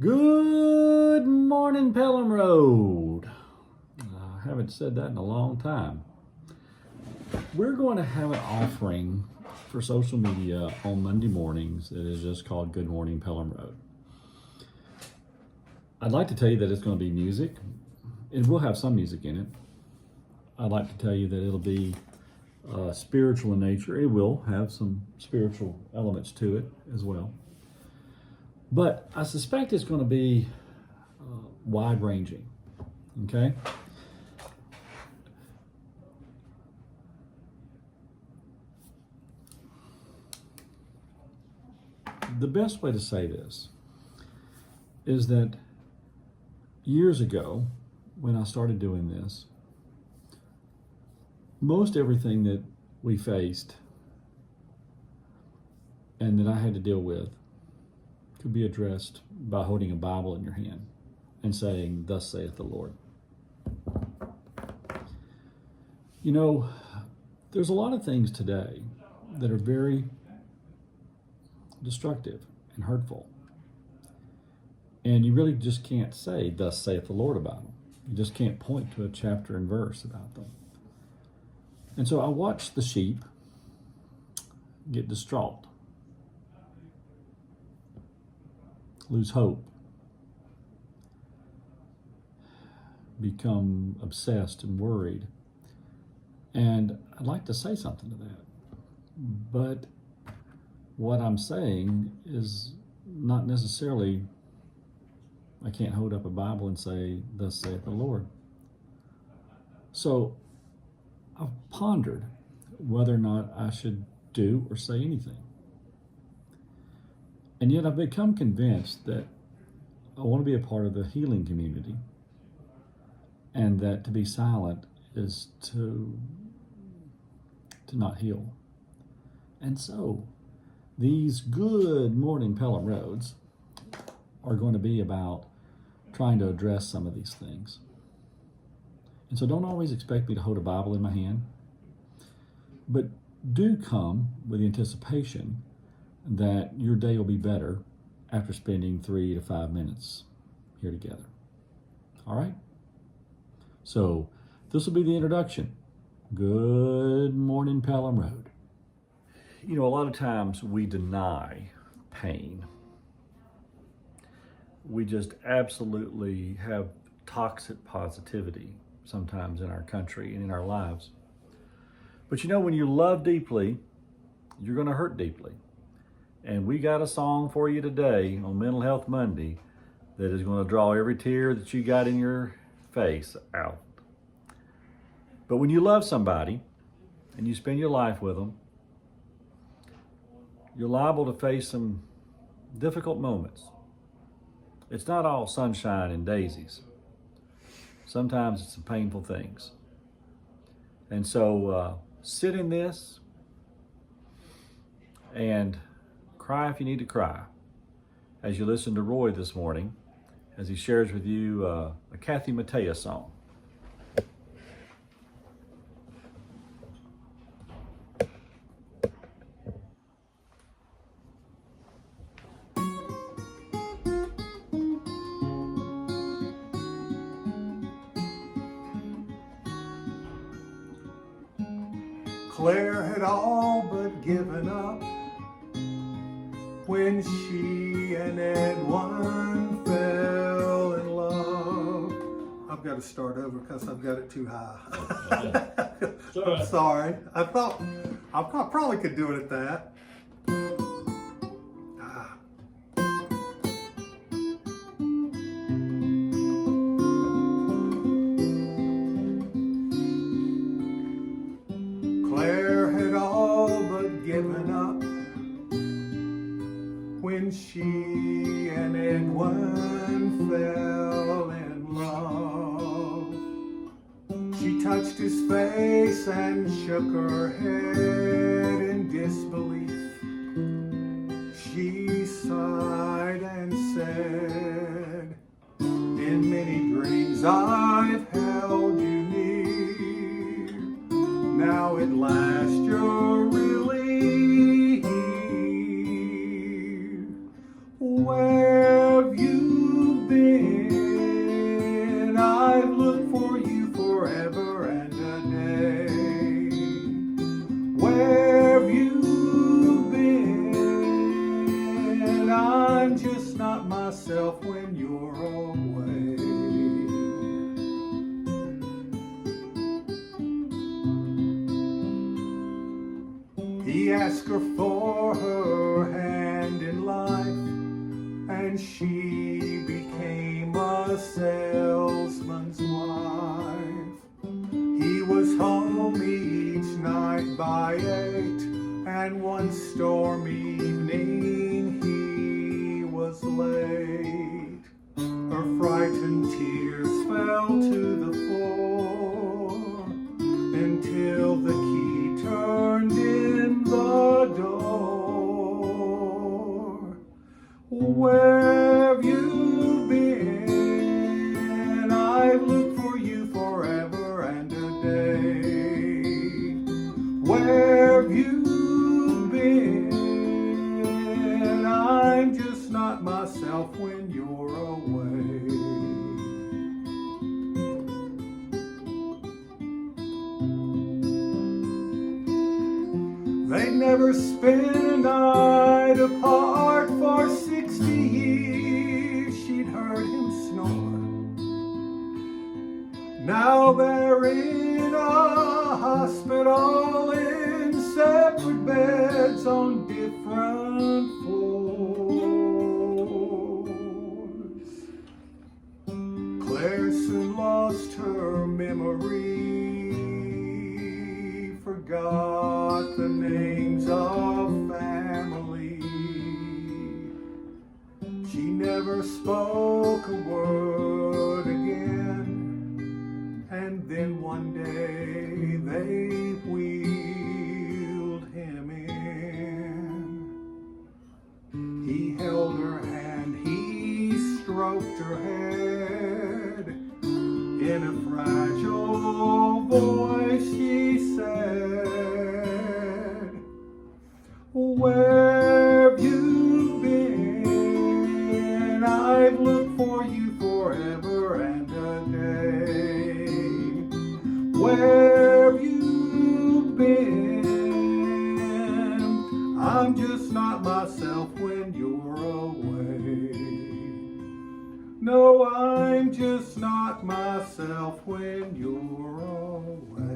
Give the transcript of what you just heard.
Good morning, Pelham Road. I haven't said that in a long time. We're going to have an offering for social media on Monday mornings that is just called Good Morning Pelham Road. I'd like to tell you that it's going to be music. It will have some music in it. I'd like to tell you that it'll be spiritual in nature. It will have some spiritual elements to it as well. But I suspect it's going to be wide-ranging, okay? The best way to say this is that years ago, when I started doing this, most everything that we faced and that I had to deal with could be addressed by holding a Bible in your hand and saying, "Thus saith the Lord." You know, there's a lot of things today that are very destructive and hurtful. And you really just can't say, "Thus saith the Lord" about them. You just can't point to a chapter and verse about them. And so I watched the sheep get distraught, lose hope, become obsessed and worried. And I'd like to say something to that. But what I'm saying is not necessarily, I can't hold up a Bible and say, "Thus saith the Lord." So I've pondered whether or not I should do or say anything. And yet I've become convinced that I want to be a part of the healing community, and that to be silent is to not heal. And so these Good Morning Pelham Roads are going to be about trying to address some of these things. And so don't always expect me to hold a Bible in my hand, but do come with the anticipation that your day will be better after spending 3 to 5 minutes here together. All right? So this will be the introduction. Good Morning Pelham Road. You know, a lot of times we deny pain. We just absolutely have toxic positivity sometimes in our country and in our lives. But you know, when you love deeply, you're going to hurt deeply. And we got a song for you today on Mental Health Monday that is going to draw every tear that you got in your face out. But when you love somebody and you spend your life with them, you're liable to face some difficult moments. It's not all sunshine and daisies. Sometimes it's some painful things. And so sit in this and cry if you need to cry as you listen to Roy this morning as he shares with you a Kathy Mattea song. Claire had all but given up when she and Edwin fell in love. I've got to start over because I've got it too high. I'm sorry. I thought I probably could do it at that. Claire had all but given up when she and Edwin fell in love. She touched his face and shook her head in disbelief. She sighed and said, "In many dreams I've held you near. Now at last you're really here. Where have you He asked her for her hand in life, and she became a salesman's wife. He was home each night by 8, and one storm evening he was late. Her frightened tears fell to the floor until the key turned in the door. Where have you been? I've looked for you forever and a day. Where have you been? I'm just not myself when you're away. They'd never spent a night apart for 60 years. She'd heard him snore. Now they're in a hospital in separate beds on different floors. Claire soon lost her memory, forgot the names of family. She never spoke a word again, and then one day they wheeled him in. He held her hand, he stroked her head. In a fragile voice he said, where have you been? I've looked for you forever and a day. Where have you been? I'm just not myself when you're away. No, I'm just not myself when you're away.